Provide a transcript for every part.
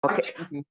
Okay.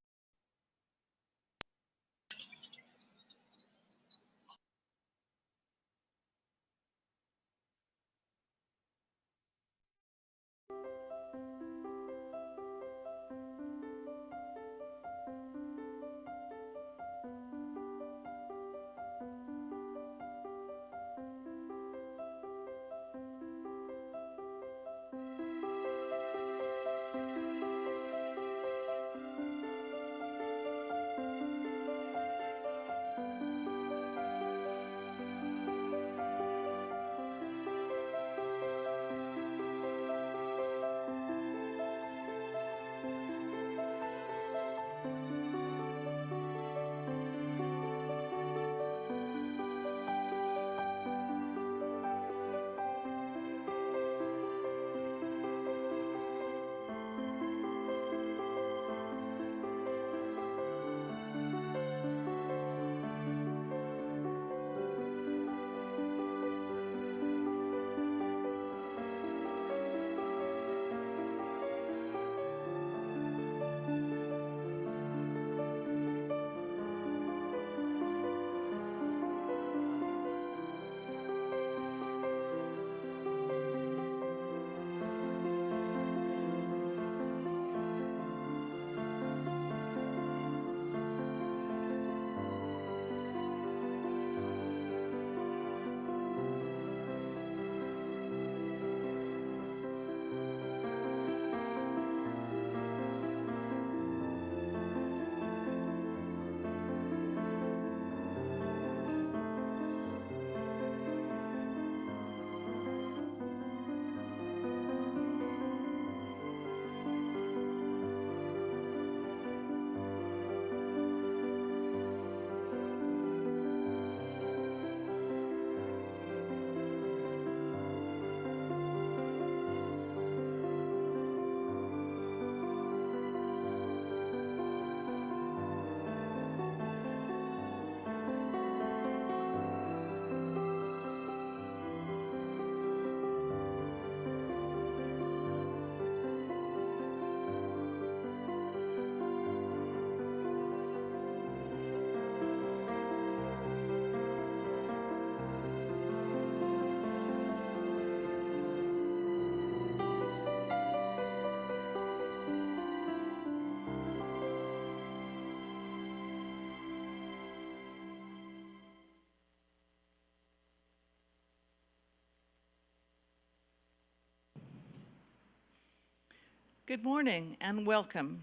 Good morning and welcome.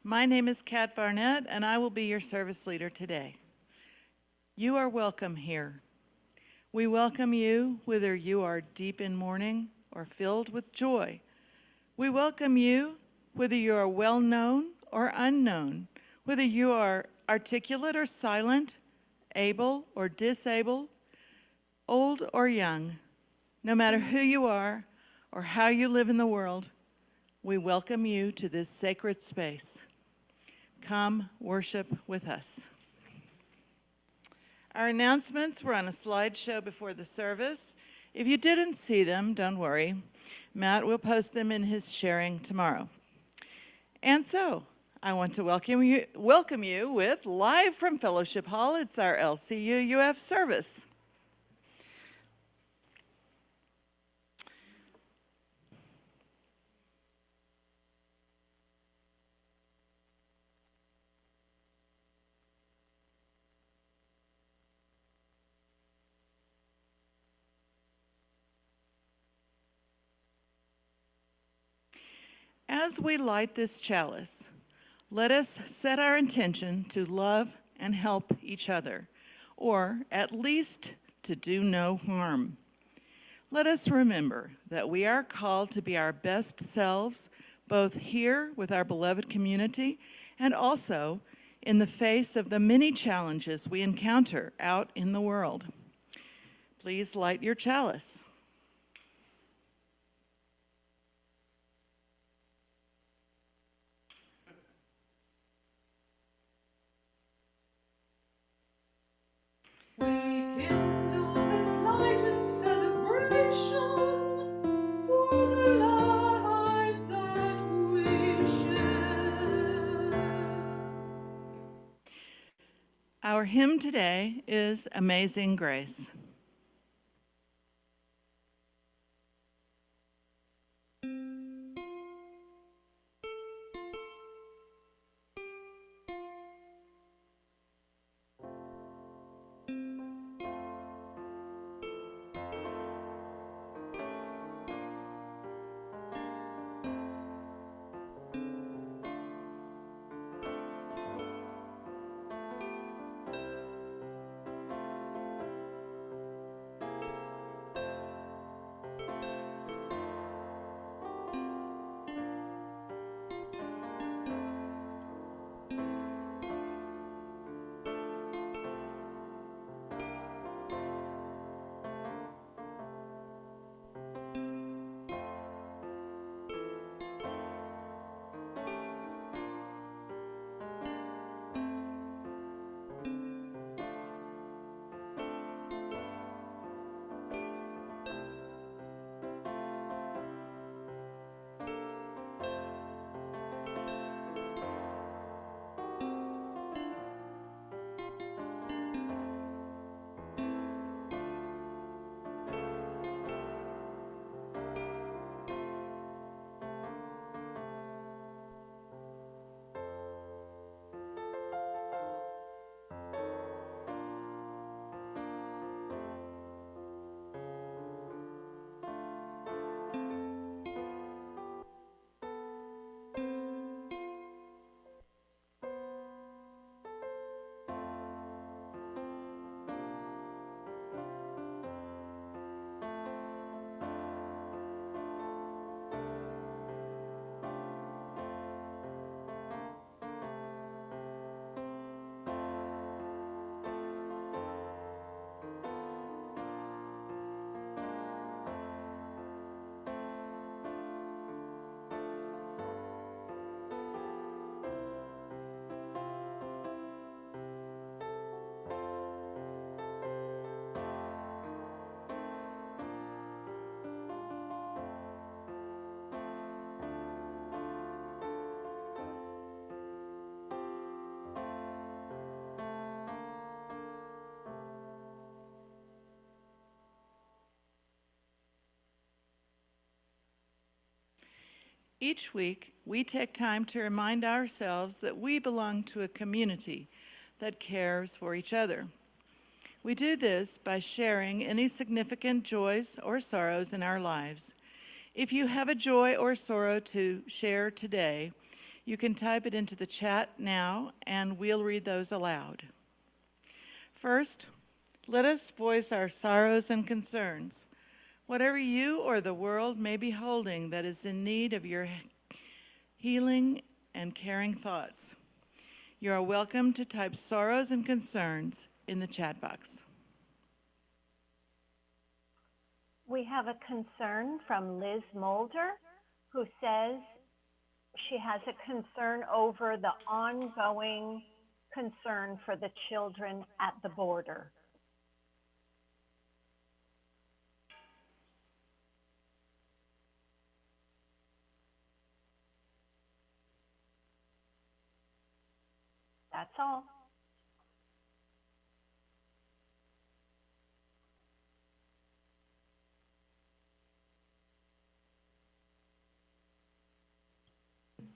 My name is Kat Barnett and I will be your service leader today. You are welcome here. We welcome you whether you are deep in mourning or filled with joy. We welcome you whether you are well known or unknown, whether you are articulate or silent, able or disabled, old or young. No matter who you are or how you live in the world, we welcome you to this sacred space. Come worship with us. Our announcements were on a slideshow before the service. If you didn't see them, don't worry. Matt will post them in his sharing tomorrow. And so, I want to welcome you with Live from Fellowship Hall. It's our LCUUF service. As we light this chalice, let us set our intention to love and help each other, or at least to do no harm. Let us remember that we are called to be our best selves, both here with our beloved community and also in the face of the many challenges we encounter out in the world. Please light your chalice. We kindle this light in celebration for the life that we share. hymn today is Amazing Grace. Each week, we take time to remind ourselves that we belong to a community that cares for each other. We do this by sharing any significant joys or sorrows in our lives. If you have a joy or sorrow to share today, you can type it into the chat now, and we'll read those aloud. First, let us voice our sorrows and concerns. Whatever you or the world may be holding that is in need of your healing and caring thoughts, you are welcome to type sorrows and concerns in the chat box. We have a concern from Liz Mulder, who says she has a concern over the ongoing concern for the children at the border. That's all.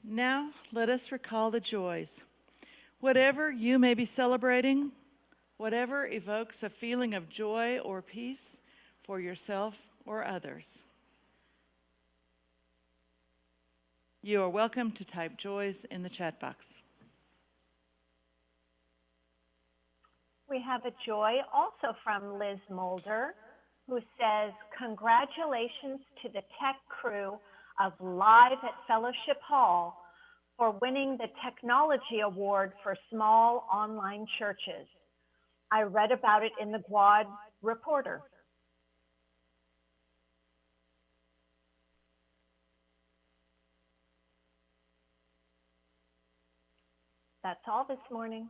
Now, let us recall the joys. Whatever you may be celebrating, whatever evokes a feeling of joy or peace for yourself or others. You are welcome to type joys in the chat box. We have a joy also from Liz Mulder, who says, congratulations to the tech crew of Live at Fellowship Hall for winning the Technology Award for Small Online Churches. I read about it in the Guad Reporter. That's all this morning.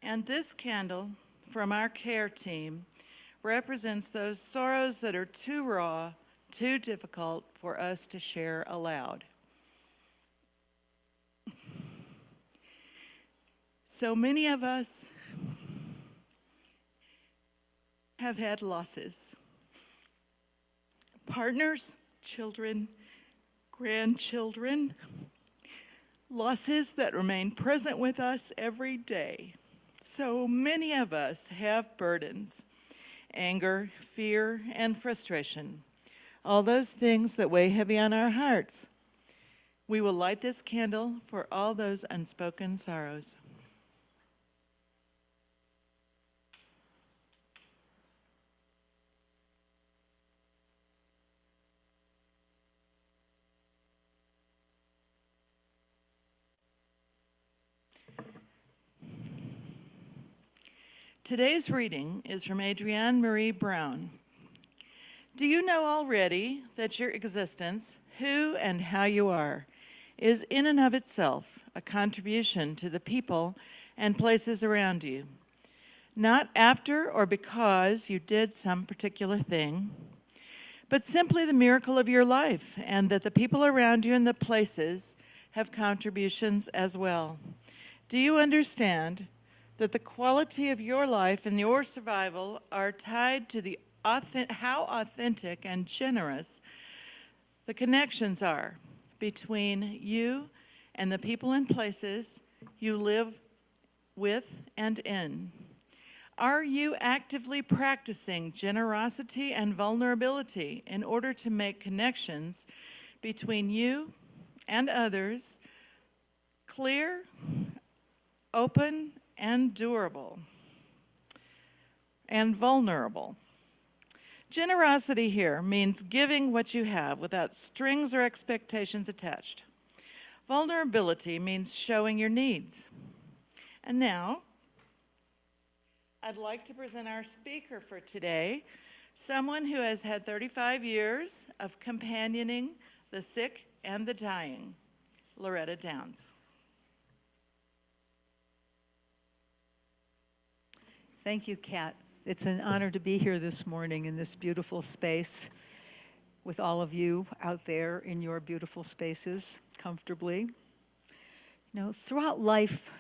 And this candle from our care team represents those sorrows that are too raw, too difficult for us to share aloud. So many of us have had losses. Partners, children, grandchildren, losses that remain present with us every day. So many of us have burdens, anger, fear, and frustration, all those things that weigh heavy on our hearts. We will light this candle for all those unspoken sorrows. Today's reading is from Adrienne Marie Brown. Do you know already that your existence, who and how you are, is in and of itself a contribution to the people and places around you? Not after or because you did some particular thing, but simply the miracle of your life, and that the people around you and the places have contributions as well. Do you understand that the quality of your life and your survival are tied to how authentic and generous the connections are between you and the people and places you live with and in? Are you actively practicing generosity and vulnerability in order to make connections between you and others clear, open, and durable, and vulnerable? Generosity here means giving what you have without strings or expectations attached. Vulnerability means showing your needs. And now, I'd like to present our speaker for today, someone who has had 35 years of companioning the sick and the dying, Loretta Downs. Thank you, Kat. It's an honor to be here this morning in this beautiful space with all of you out there in your beautiful spaces, comfortably. You know, throughout life,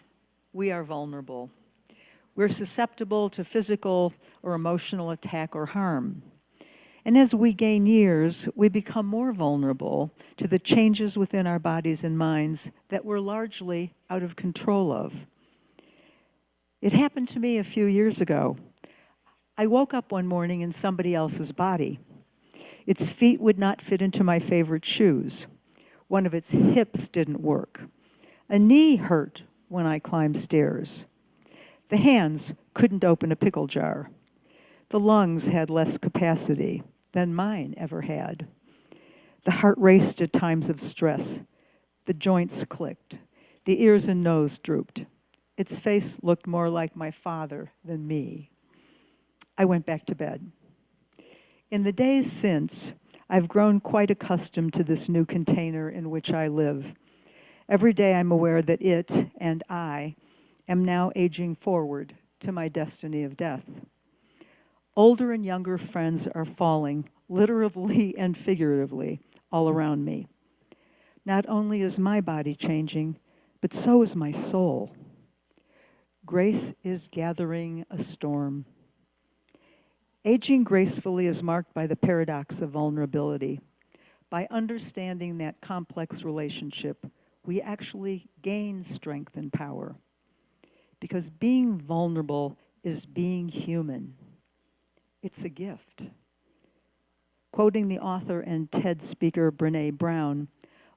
we are vulnerable. We're susceptible to physical or emotional attack or harm. And as we gain years, we become more vulnerable to the changes within our bodies and minds that we're largely out of control of. It happened to me a few years ago. I woke up one morning in somebody else's body. Its feet would not fit into my favorite shoes. One of its hips didn't work. A knee hurt when I climbed stairs. The hands couldn't open a pickle jar. The lungs had less capacity than mine ever had. The heart raced at times of stress. The joints clicked. The ears and nose drooped. Its face looked more like my father than me. I went back to bed. In the days since, I've grown quite accustomed to this new container in which I live. Every day I'm aware that it and I am now aging forward to my destiny of death. Older and younger friends are falling, literally and figuratively, all around me. Not only is my body changing, but so is my soul. Grace is gathering a storm. Aging gracefully is marked by the paradox of vulnerability. By understanding that complex relationship, we actually gain strength and power. Because being vulnerable is being human. It's a gift. Quoting the author and TED speaker Brene Brown,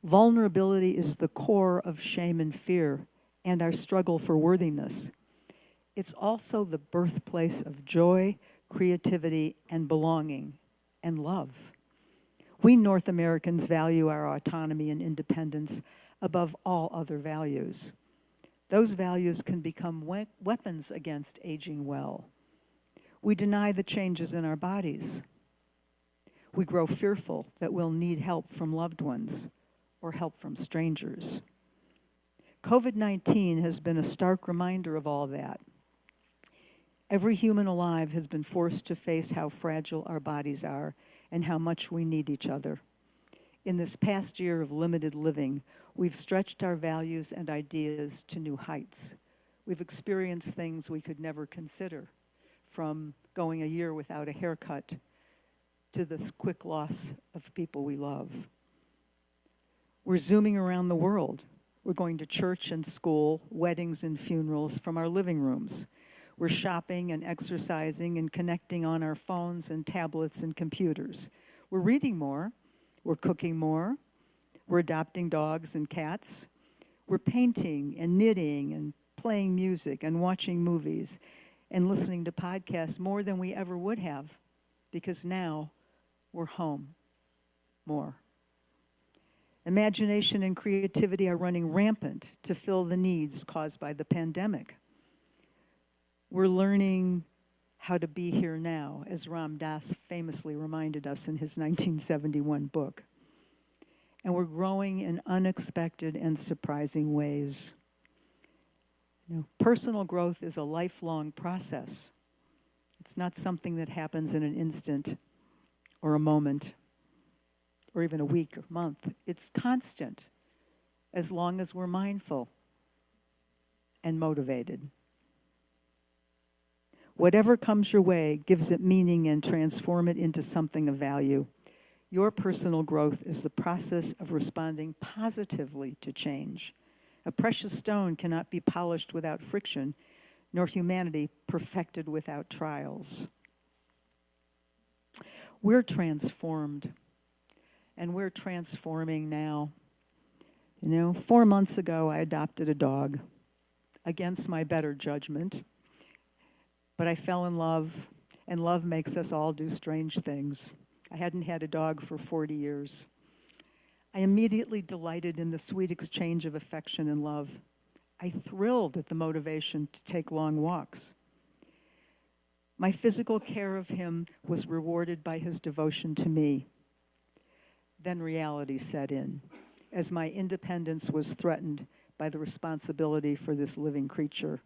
vulnerability is the core of shame and fear and our struggle for worthiness. It's also the birthplace of joy, creativity, and belonging, and love. We North Americans value our autonomy and independence above all other values. Those values can become weapons against aging well. We deny the changes in our bodies. We grow fearful that we'll need help from loved ones or help from strangers. COVID-19 has been a stark reminder of all that. Every human alive has been forced to face how fragile our bodies are and how much we need each other. In this past year of limited living, we've stretched our values and ideas to new heights. We've experienced things we could never consider, from going a year without a haircut to the quick loss of people we love. We're zooming around the world. We're going to church and school, weddings and funerals from our living rooms. We're shopping and exercising and connecting on our phones and tablets and computers. We're reading more. We're cooking more. We're adopting dogs and cats. We're painting and knitting and playing music and watching movies and listening to podcasts more than we ever would have, because now we're home more. Imagination and creativity are running rampant to fill the needs caused by the pandemic. We're learning how to be here now, as Ram Dass famously reminded us in his 1971 book. And we're growing in unexpected and surprising ways. Personal growth is a lifelong process. It's not something that happens in an instant or a moment or even a week or month. It's constant, as long as we're mindful and motivated. Whatever comes your way, gives it meaning and transform it into something of value. Your personal growth is the process of responding positively to change. A precious stone cannot be polished without friction, nor humanity perfected without trials. We're transformed, and we're transforming now. 4 months ago, I adopted a dog against my better judgment. But I fell in love, and love makes us all do strange things. I hadn't had a dog for 40 years. I immediately delighted in the sweet exchange of affection and love. I thrilled at the motivation to take long walks. My physical care of him was rewarded by his devotion to me. Then reality set in, as my independence was threatened by the responsibility for this living creature.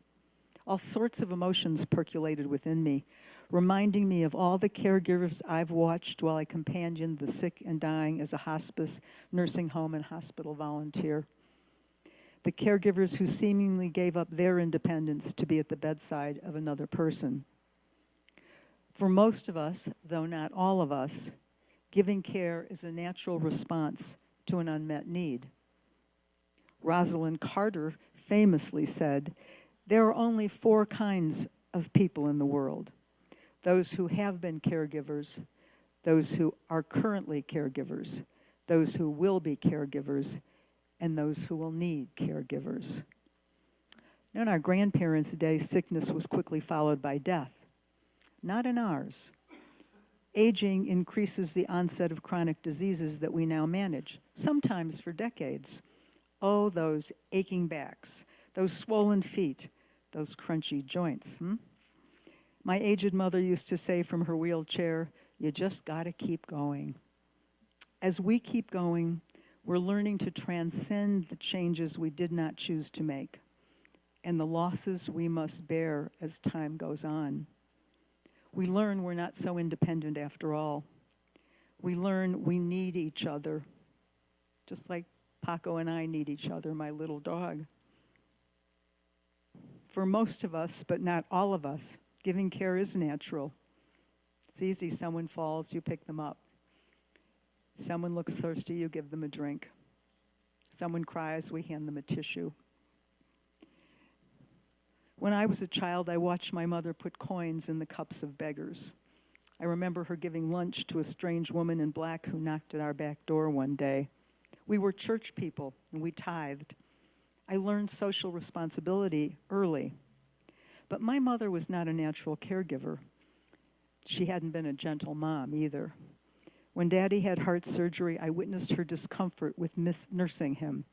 All sorts of emotions percolated within me, reminding me of all the caregivers I've watched while I companioned the sick and dying as a hospice, nursing home, and hospital volunteer. The caregivers who seemingly gave up their independence to be at the bedside of another person. For most of us, though not all of us, giving care is a natural response to an unmet need. Rosalind Carter famously said, "There are only 4 kinds of people in the world: those who have been caregivers, those who are currently caregivers, those who will be caregivers, and those who will need caregivers." In our grandparents' day, sickness was quickly followed by death. Not in ours. Aging increases the onset of chronic diseases that we now manage, sometimes for decades. Oh, those aching backs, those swollen feet, those crunchy joints. My aged mother used to say from her wheelchair, "You just gotta keep going." As we keep going, we're learning to transcend the changes we did not choose to make and the losses we must bear as time goes on. We learn we're not so independent after all. We learn we need each other, just like Paco and I need each other, my little dog. For most of us, but not all of us, giving care is natural. It's easy. Someone falls, you pick them up. Someone looks thirsty, you give them a drink. Someone cries, we hand them a tissue. When I was a child, I watched my mother put coins in the cups of beggars. I remember her giving lunch to a strange woman in black who knocked at our back door one day. We were church people, and we tithed. I learned social responsibility early. But my mother was not a natural caregiver. She hadn't been a gentle mom either. When Daddy had heart surgery, I witnessed her discomfort with nursing him.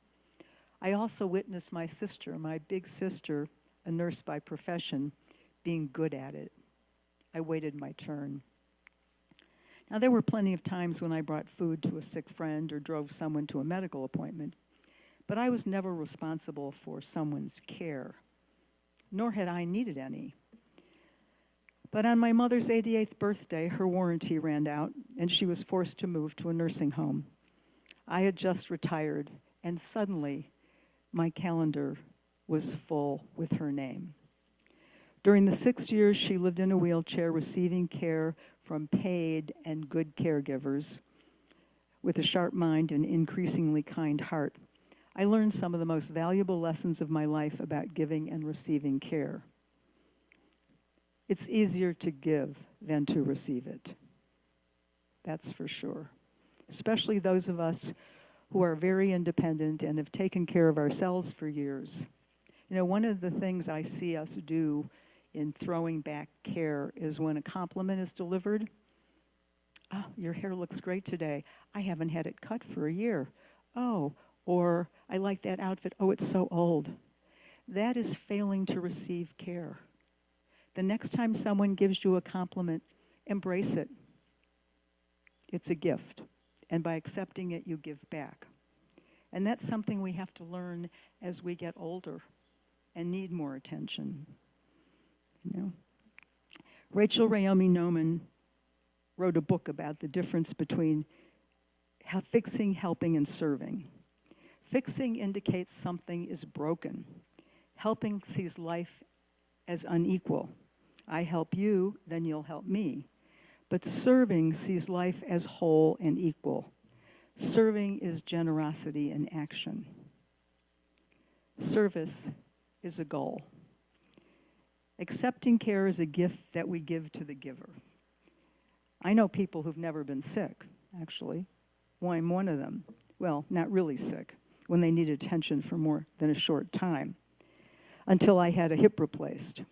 I also witnessed my sister, my big sister, a nurse by profession, being good at it. I waited my turn. Now, there were plenty of times when I brought food to a sick friend or drove someone to a medical appointment, but I was never responsible for someone's care, nor had I needed any. But on my mother's 88th birthday, her warranty ran out, and she was forced to move to a nursing home. I had just retired, and suddenly my calendar was full with her name. During the 6 years she lived in a wheelchair, receiving care from paid and good caregivers with a sharp mind and increasingly kind heart, I learned some of the most valuable lessons of my life about giving and receiving care. It's easier to give than to receive it. That's for sure. Especially those of us who are very independent and have taken care of ourselves for years. You know, one of the things I see us do in throwing back care is when a compliment is delivered. Oh, your hair looks great today. I haven't had it cut for a year. Oh, or I like that outfit. Oh, it's so old. That is failing to receive care. The next time someone gives you a compliment, embrace it. It's a gift. And by accepting it, you give back. And that's something we have to learn as we get older and need more attention. You know? Rachel Rayomi Noman wrote a book about the difference between fixing, helping, and serving. Fixing indicates something is broken. Helping sees life as unequal. I help you, then you'll help me. But serving sees life as whole and equal. Serving is generosity in action. Service is a goal. Accepting care is a gift that we give to the giver. I know people who've never been sick, actually. Well, I'm one of them. Well, not really sick, when they needed attention for more than a short time, until I had a hip replaced.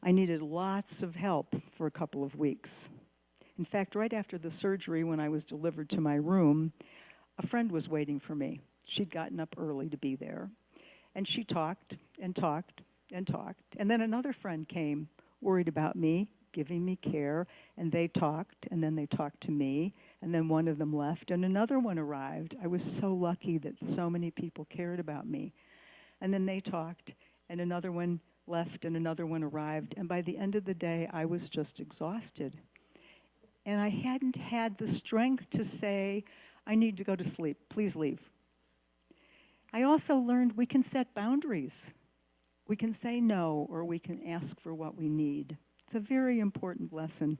I needed lots of help for a couple of weeks. In fact, right after the surgery, when I was delivered to my room, a friend was waiting for me. She'd gotten up early to be there, and she talked and talked and talked. And then another friend came, worried about me, giving me care, and they talked, and then they talked to me, and then one of them left, and another one arrived. I was so lucky that so many people cared about me. And then they talked, and another one left, and another one arrived, and by the end of the day, I was just exhausted. And I hadn't had the strength to say, I need to go to sleep, please leave. I also learned we can set boundaries. We can say no, or we can ask for what we need. It's a very important lesson.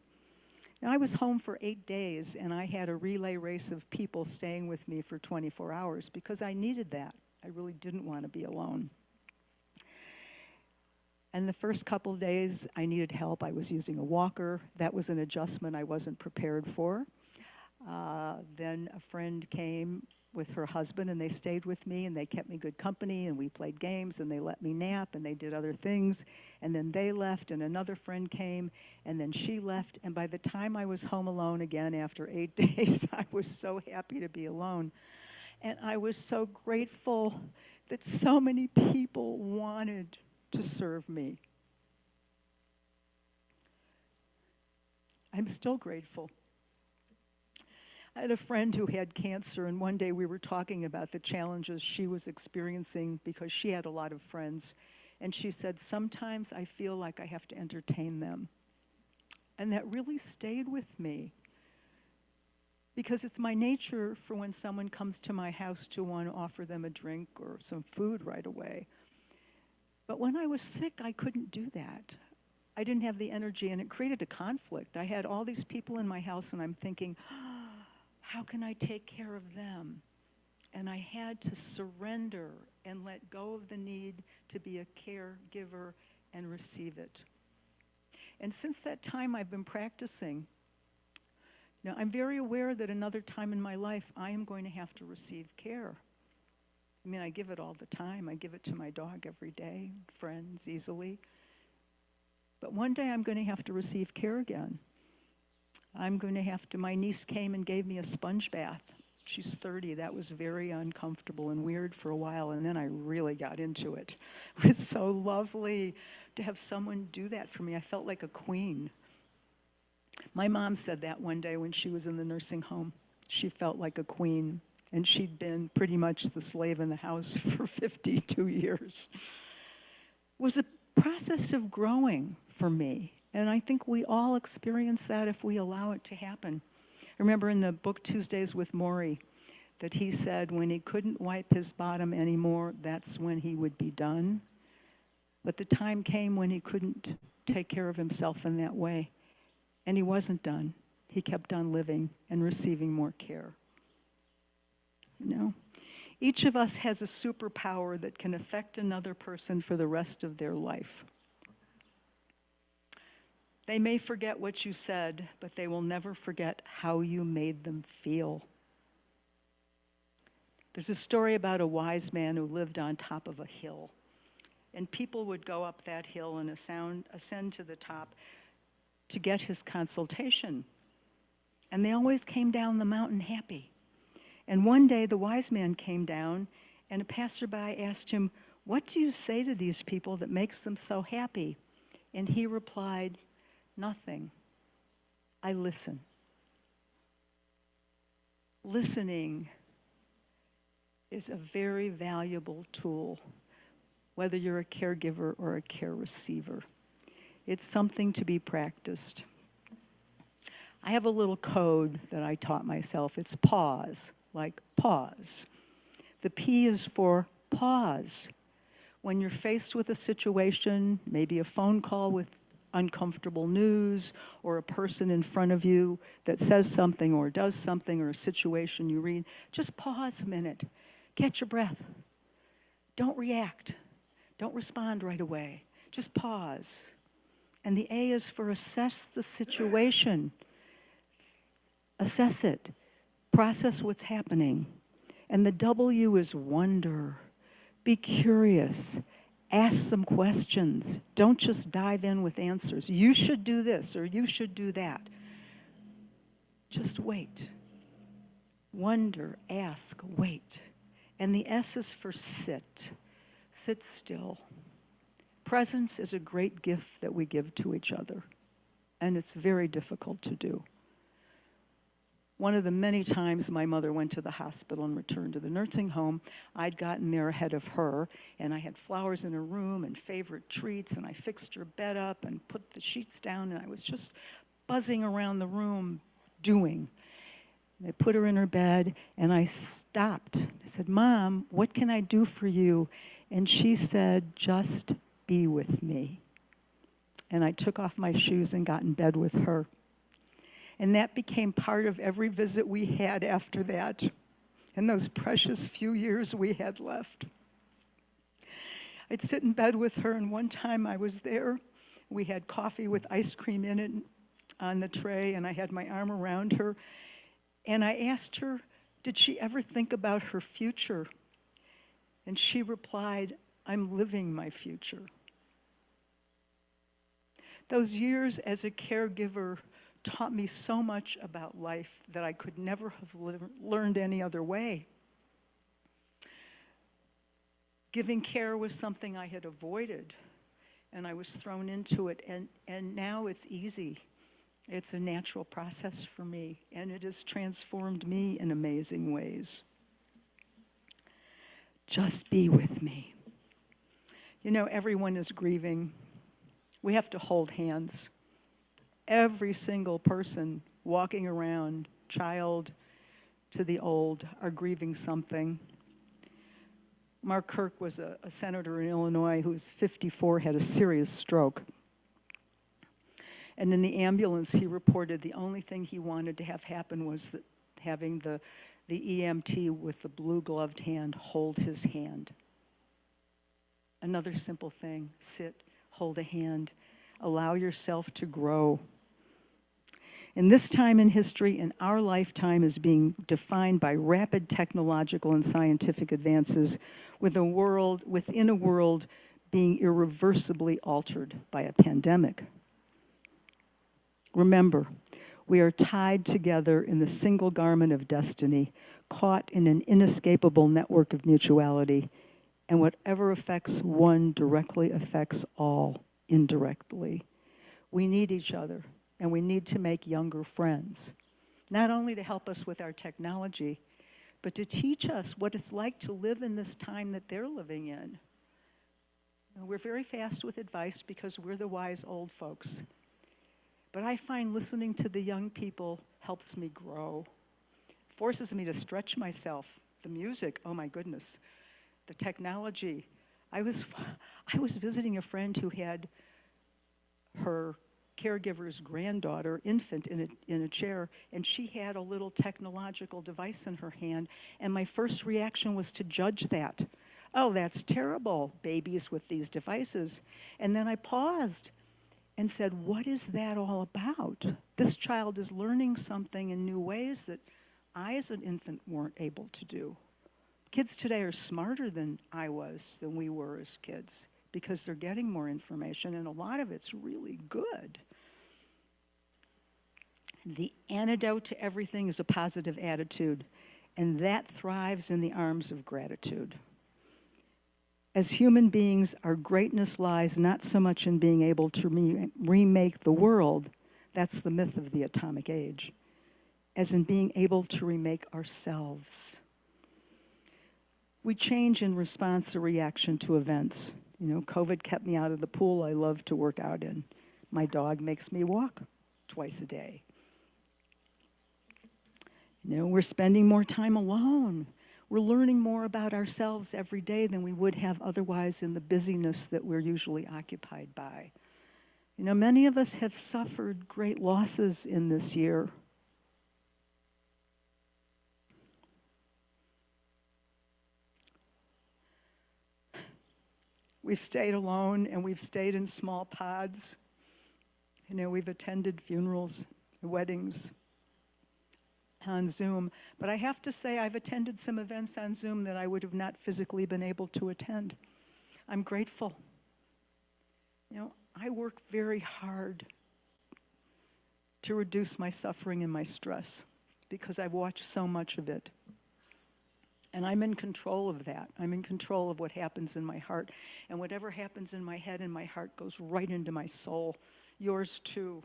Now, I was home for 8 days, and I had a relay race of people staying with me for 24 hours because I needed that. I really didn't want to be alone. And the first couple of days, I needed help. I was using a walker. That was an adjustment I wasn't prepared for. Then a friend came with her husband, and they stayed with me, and they kept me good company, and we played games, and they let me nap, and they did other things. And then they left, and another friend came, and then she left. And by the time I was home alone again after 8 days, I was so happy to be alone. And I was so grateful that so many people wanted to serve me. I'm still grateful. I had a friend who had cancer, and one day we were talking about the challenges she was experiencing because she had a lot of friends. And she said, sometimes I feel like I have to entertain them. And that really stayed with me because it's my nature for when someone comes to my house to want to offer them a drink or some food right away. But when I was sick, I couldn't do that. I didn't have the energy, and it created a conflict. I had all these people in my house, and I'm thinking, how can I take care of them? And I had to surrender and let go of the need to be a caregiver and receive it. And since that time, I've been practicing. Now, I'm very aware that another time in my life, I am going to have to receive care. I mean, I give it all the time. I give it to my dog every day, friends, easily. But one day, I'm going to have to receive care again. I'm going to have to, my niece came and gave me a sponge bath. She's 30. That was very uncomfortable and weird for a while, and then I really got into it. It was so lovely to have someone do that for me. I felt like a queen. My mom said that one day when she was in the nursing home. She felt like a queen, and she'd been pretty much the slave in the house for 52 years. It was a process of growing for me. And I think we all experience that if we allow it to happen. I remember in the book Tuesdays with Morrie that he said when he couldn't wipe his bottom anymore, that's when he would be done. But the time came when he couldn't take care of himself in that way. And he wasn't done. He kept on living and receiving more care. You know? Each of us has a superpower that can affect another person for the rest of their life. They may forget what you said, but they will never forget how you made them feel. There's a story about a wise man who lived on top of a hill. And people would go up that hill and ascend to the top to get his consultation. And they always came down the mountain happy. And one day the wise man came down, and a passerby asked him, "What do you say to these people that makes them so happy?" And he replied, "Nothing. I listen." Listening is a very valuable tool, whether you're a caregiver or a care receiver. It's something to be practiced. I have a little code that I taught myself. It's pause, like pause. The P is for pause. When you're faced with a situation, maybe a phone call with uncomfortable news, or a person in front of you that says something or does something, or a situation you read, just pause a minute. Catch your breath. Don't react. Don't respond right away. Just pause. And the A is for assess the situation. Assess it. Process what's happening. And the W is wonder. Be curious. Ask some questions. Don't just dive in with answers. You should do this or you should do that. Just wait. Wonder, ask, wait. And the S is for sit. Sit still. Presence is a great gift that we give to each other, and it's very difficult to do. One of the many times my mother went to the hospital and returned to the nursing home, I'd gotten there ahead of her, and I had flowers in her room and favorite treats, and I fixed her bed up and put the sheets down, and I was just buzzing around the room doing. I put her in her bed, and I stopped. I said, "Mom, what can I do for you?" And she said, "Just be with me." And I took off my shoes and got in bed with her. And that became part of every visit we had after that, in those precious few years we had left. I'd sit in bed with her, and one time I was there. We had coffee with ice cream in it on the tray, and I had my arm around her. And I asked her, did she ever think about her future? And she replied, "I'm living my future." Those years as a caregiver taught me so much about life that I could never have learned any other way. Giving care was something I had avoided, and I was thrown into it, and now it's easy. It's a natural process for me, and it has transformed me in amazing ways. Just be with me. You know, everyone is grieving. We have to hold hands. Every single person walking around, child to the old, are grieving something. Mark Kirk was a senator in Illinois who was 54, had a serious stroke. And in the ambulance, he reported the only thing he wanted to have happen was having the EMT with the blue-gloved hand hold his hand. Another simple thing: sit, hold a hand, allow yourself to grow. In this time in history, and our lifetime is being defined by rapid technological and scientific advances, within a world being irreversibly altered by a pandemic. Remember, we are tied together in the single garment of destiny, caught in an inescapable network of mutuality, and whatever affects one directly affects all indirectly. We need each other, and we need to make younger friends, not only to help us with our technology, but to teach us what it's like to live in this time that they're living in. We're very fast with advice because we're the wise old folks. But I find listening to the young people helps me grow, forces me to stretch myself. The music, oh my goodness. The technology, I was visiting a friend who had her caregiver's granddaughter, infant, in a chair, and she had a little technological device in her hand, and my first reaction was to judge that. Oh, that's terrible, babies with these devices. And then I paused and said, what is that all about? This child is learning something in new ways that I as an infant weren't able to do. Kids today are smarter than we were as kids, because they're getting more information, and a lot of it's really good. The antidote to everything is a positive attitude, and that thrives in the arms of gratitude. As human beings, our greatness lies not so much in being able to remake the world, that's the myth of the atomic age, as in being able to remake ourselves. We change in response or reaction to events. You know, COVID kept me out of the pool I love to work out in. My dog makes me walk twice a day. You know, we're spending more time alone. We're learning more about ourselves every day than we would have otherwise in the busyness that we're usually occupied by. You know, many of us have suffered great losses in this year. We've stayed alone and we've stayed in small pods. You know, we've attended funerals, weddings on Zoom. But I have to say, I've attended some events on Zoom that I would have not physically been able to attend. I'm grateful. You know, I work very hard to reduce my suffering and my stress because I've watched so much of it. And I'm in control of that. I'm in control of what happens in my heart. And whatever happens in my head and my heart goes right into my soul. Yours too.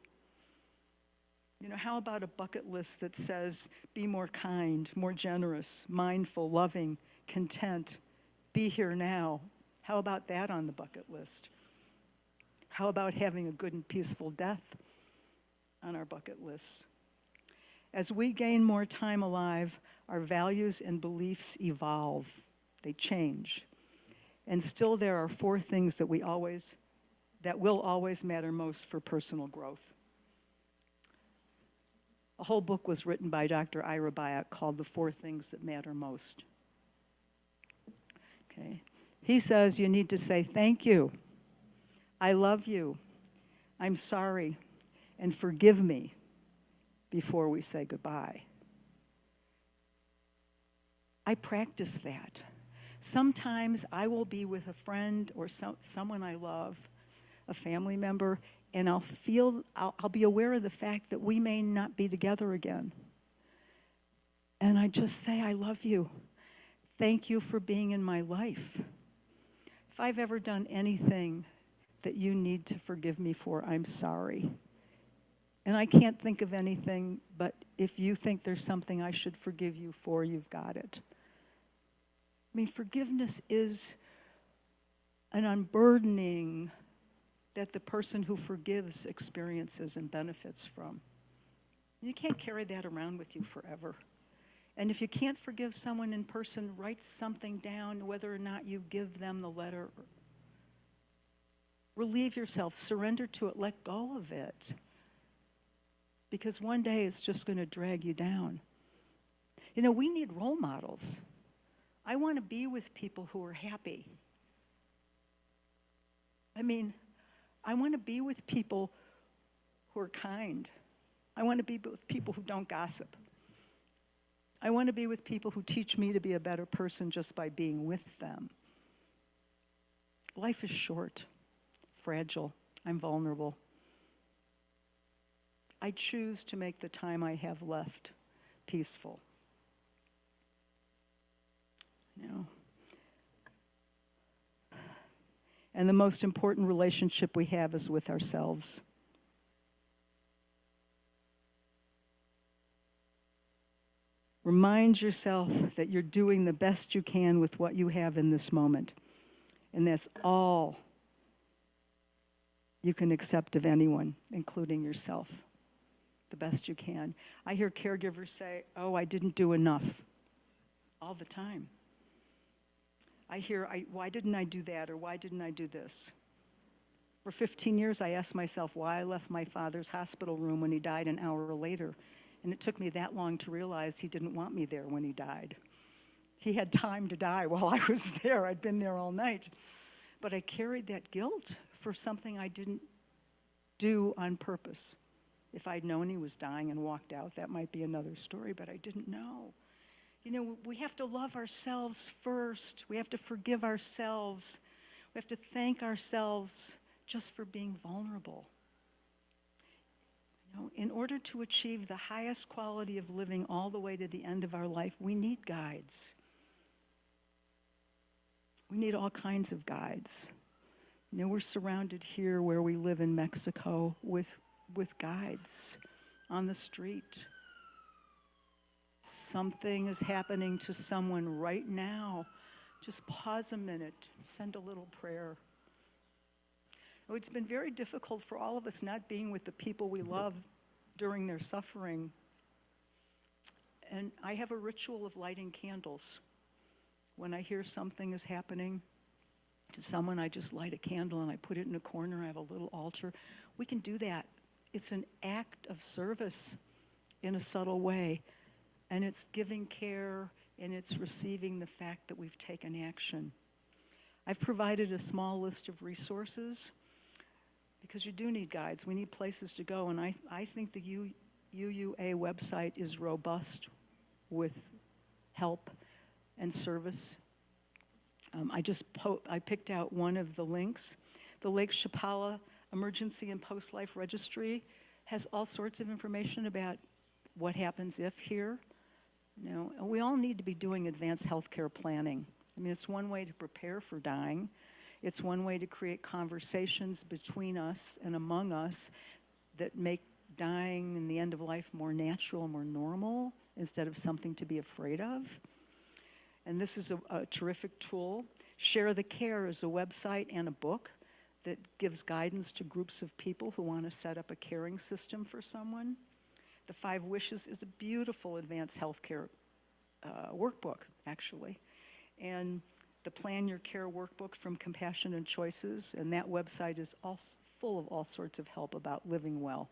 You know, how about a bucket list that says, be more kind, more generous, mindful, loving, content, be here now? How about that on the bucket list? How about having a good and peaceful death on our bucket lists? As we gain more time alive, our values and beliefs evolve. They change. And still there are 4 things that will always matter most for personal growth. A whole book was written by Dr. Ira Byock called The 4 Things That Matter Most. Okay. He says you need to say thank you, I love you, I'm sorry, and forgive me before we say goodbye. I practice that. Sometimes I will be with a friend or someone I love, a family member, and I'll be aware of the fact that we may not be together again. And I just say, I love you. Thank you for being in my life. If I've ever done anything that you need to forgive me for, I'm sorry. And I can't think of anything, but if you think there's something I should forgive you for, you've got it. I mean, forgiveness is an unburdening that the person who forgives experiences and benefits from. You can't carry that around with you forever. And if you can't forgive someone in person, write something down, whether or not you give them the letter. Relieve yourself, surrender to it, let go of it. Because one day it's just going to drag you down. You know, we need role models. I want to be with people who are happy. I mean, I want to be with people who are kind. I want to be with people who don't gossip. I want to be with people who teach me to be a better person just by being with them. Life is short, fragile. I'm vulnerable. I choose to make the time I have left peaceful. You know. And the most important relationship we have is with ourselves. Remind yourself that you're doing the best you can with what you have in this moment. And that's all you can accept of anyone, including yourself. The best you can. I hear caregivers say, oh, I didn't do enough. All the time. I hear, why didn't I do that, or why didn't I do this? For 15 years, I asked myself why I left my father's hospital room when he died an hour later. And it took me that long to realize he didn't want me there when he died. He had time to die while I was there. I'd been there all night. But I carried that guilt for something I didn't do on purpose. If I'd known he was dying and walked out, that might be another story, but I didn't know. You know, we have to love ourselves first. We have to forgive ourselves. We have to thank ourselves just for being vulnerable. You know, in order to achieve the highest quality of living all the way to the end of our life, we need guides. We need all kinds of guides. You know, we're surrounded here where we live in Mexico with guides on the street. Something is happening to someone right now. Just pause a minute, send a little prayer. Oh, it's been very difficult for all of us not being with the people we love during their suffering. And I have a ritual of lighting candles. When I hear something is happening to someone, I just light a candle and I put it in a corner. I have a little altar. We can do that. It's an act of service in a subtle way. And it's giving care, and it's receiving the fact that we've taken action. I've provided a small list of resources because you do need guides. We need places to go, and I think the UUA website is robust with help and service. I picked out one of the links. The Lake Chapala Emergency and Post-Life Registry has all sorts of information about what happens if here. You know, we all need to be doing advanced healthcare planning. I mean, it's one way to prepare for dying. It's one way to create conversations between us and among us that make dying and the end of life more natural, more normal, instead of something to be afraid of. And this is a terrific tool. Share the Care is a website and a book that gives guidance to groups of people who want to set up a caring system for someone. The 5 Wishes is a beautiful advanced healthcare workbook, actually. And the Plan Your Care workbook from Compassion and Choices, and that website is full of all sorts of help about living well.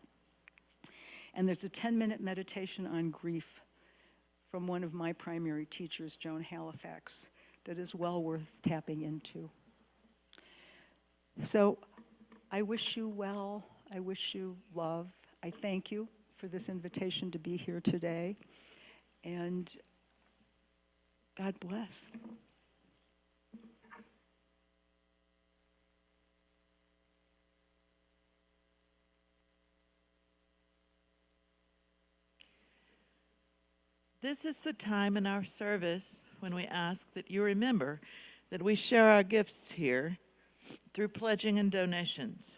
And there's a 10-minute meditation on grief from one of my primary teachers, Joan Halifax, that is well worth tapping into. So I wish you well. I wish you love. I thank you for this invitation to be here today. And God bless. This is the time in our service when we ask that you remember that we share our gifts here through pledging and donations.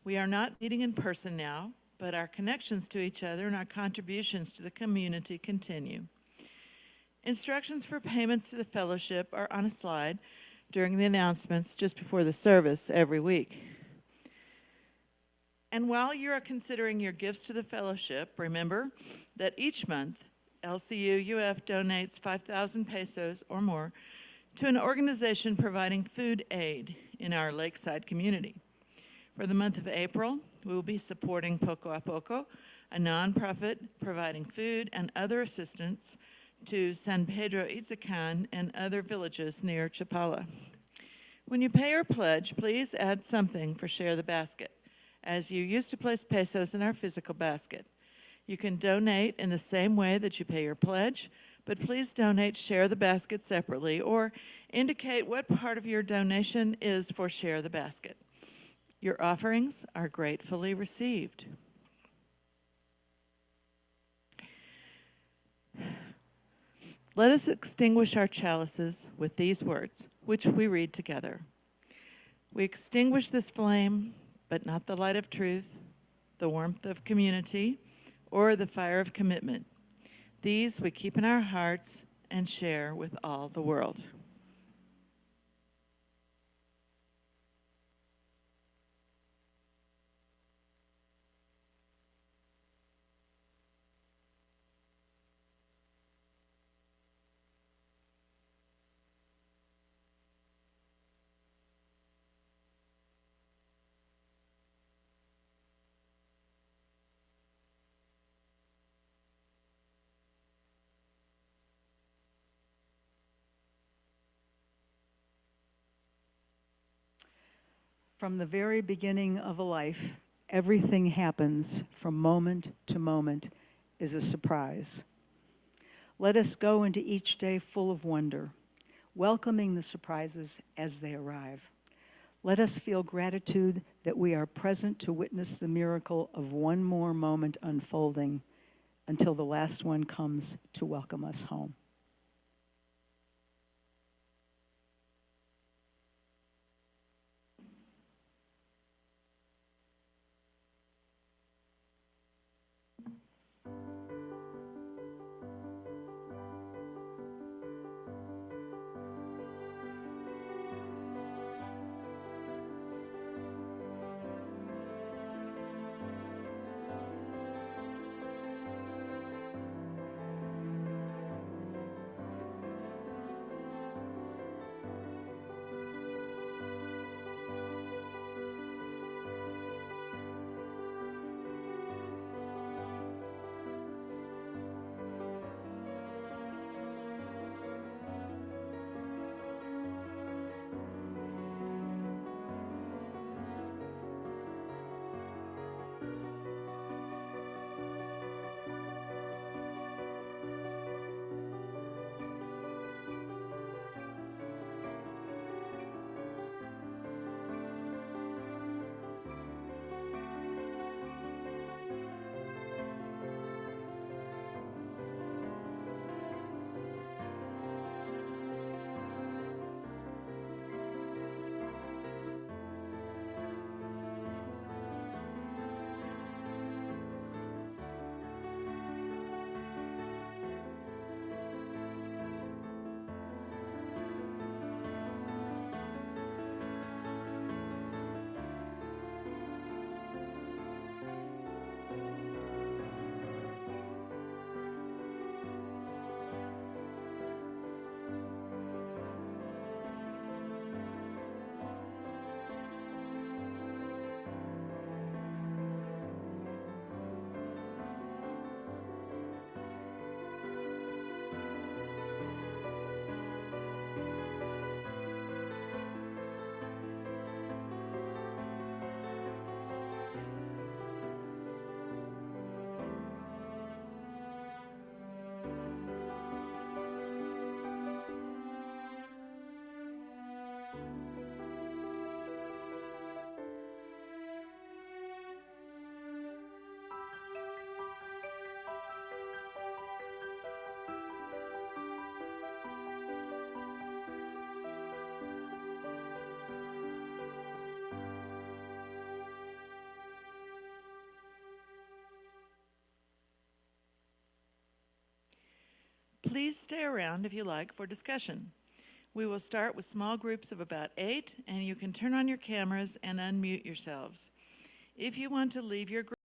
We are not meeting in person now, but our connections to each other and our contributions to the community continue. Instructions for payments to the fellowship are on a slide during the announcements just before the service every week. And while you are considering your gifts to the fellowship, remember that each month LCUUF donates 5,000 pesos or more to an organization providing food aid in our Lakeside community. For the month of April, we will be supporting Poco a Poco, a nonprofit providing food and other assistance to San Pedro Itzacan and other villages near Chapala. When you pay or pledge, please add something for Share the Basket, as you used to place pesos in our physical basket. You can donate in the same way that you pay your pledge, but please donate Share the Basket separately or indicate what part of your donation is for Share the Basket. Your offerings are gratefully received. Let us extinguish our chalices with these words, which we read together. We extinguish this flame, but not the light of truth, the warmth of community, or the fire of commitment. These we keep in our hearts and share with all the world. From the very beginning of a life, everything happens from moment to moment is a surprise. Let us go into each day full of wonder, welcoming the surprises as they arrive. Let us feel gratitude that we are present to witness the miracle of one more moment unfolding until the last one comes to welcome us home. Please stay around if you like for discussion. We will start with small groups of about 8, and you can turn on your cameras and unmute yourselves. If you want to leave your group,